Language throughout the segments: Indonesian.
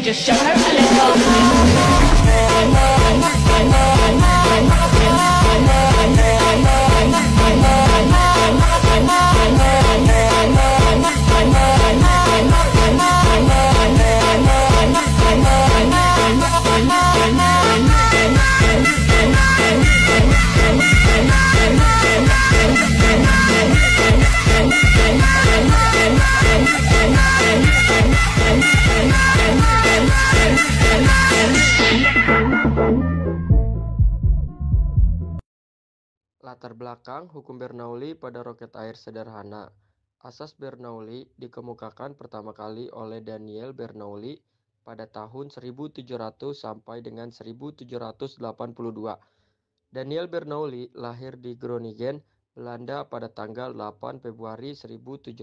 just show her a little. Latar belakang hukum Bernoulli pada roket air sederhana. Asas Bernoulli dikemukakan pertama kali oleh Daniel Bernoulli pada tahun 1700 sampai dengan 1782. Daniel Bernoulli lahir di Groningen, Belanda pada tanggal 8 Februari 1700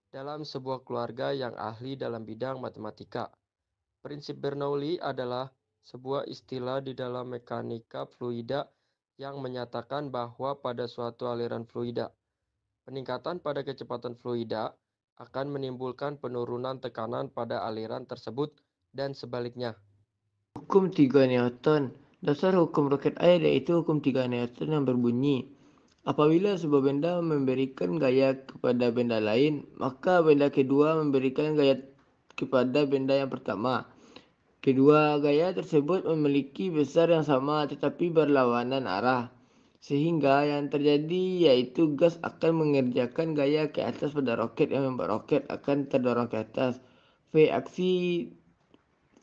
dalam sebuah keluarga yang ahli dalam bidang matematika. Prinsip Bernoulli adalah sebuah istilah di dalam mekanika fluida yang menyatakan bahwa pada suatu aliran fluida, peningkatan pada kecepatan fluida akan menimbulkan penurunan tekanan pada aliran tersebut dan sebaliknya. Hukum 3 Newton. Dasar hukum roket air yaitu hukum 3 Newton yang berbunyi, apabila sebuah benda memberikan gaya kepada benda lain, maka benda kedua memberikan gaya kepada benda yang pertama. Kedua gaya tersebut memiliki besar yang sama tetapi berlawanan arah, sehingga yang terjadi yaitu gas akan mengerjakan gaya ke atas pada roket yang membuat roket akan terdorong ke atas. V aksi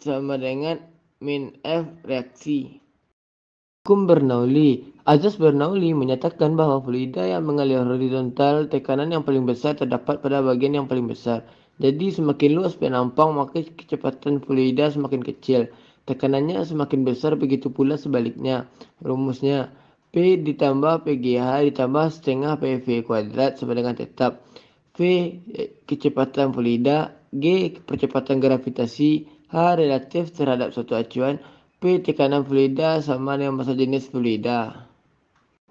sama dengan min F reaksi. Hukum Bernoulli. Asas Bernoulli menyatakan bahwa fluida yang mengalir horizontal, tekanan yang paling besar terdapat pada bagian yang paling besar. Jadi semakin luas penampang maka kecepatan fluida semakin kecil, tekanannya semakin besar, begitu pula sebaliknya. Rumusnya P ditambah PGH ditambah setengah PV kuadrat sama dengan tetap. V kecepatan fluida, G percepatan gravitasi, H relatif terhadap suatu acuan, P tekanan fluida sama dengan massa jenis fluida.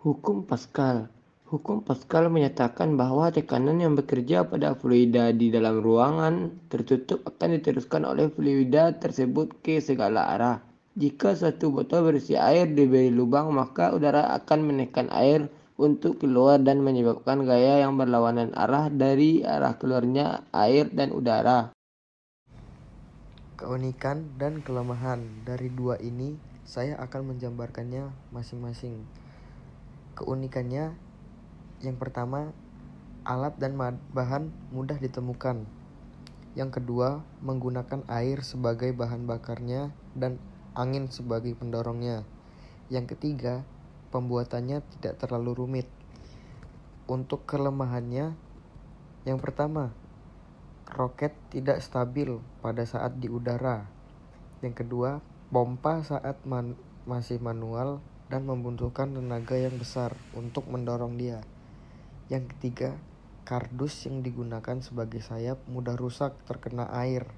Hukum Pascal. Hukum Pascal menyatakan bahwa tekanan yang bekerja pada fluida di dalam ruangan tertutup akan diteruskan oleh fluida tersebut ke segala arah. Jika suatu botol berisi air diberi lubang, maka udara akan menekan air untuk keluar dan menyebabkan gaya yang berlawanan arah dari arah keluarnya air dan udara. Keunikan dan kelemahan dari dua ini saya akan menjabarkannya masing-masing. Keunikannya, yang pertama, alat dan bahan mudah ditemukan. Yang kedua, menggunakan air sebagai bahan bakarnya dan angin sebagai pendorongnya. Yang ketiga, pembuatannya tidak terlalu rumit. Untuk kelemahannya, yang pertama, roket tidak stabil pada saat di udara. Yang kedua, pompa saat masih manual dan membutuhkan tenaga yang besar untuk mendorong dia. Yang ketiga, kardus yang digunakan sebagai sayap mudah rusak terkena air.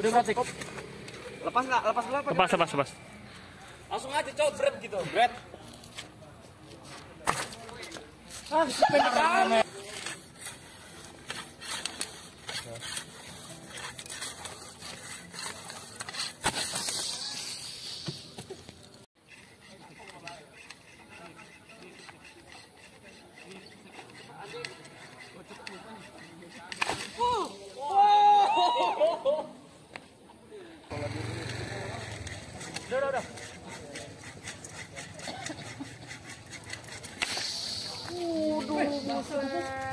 Udah berarti. Lepas nggak? Lepas dulu apa? Lepas. Langsung aja coba berat gitu. Berat. Ah, pendek banget. Udah. Buset.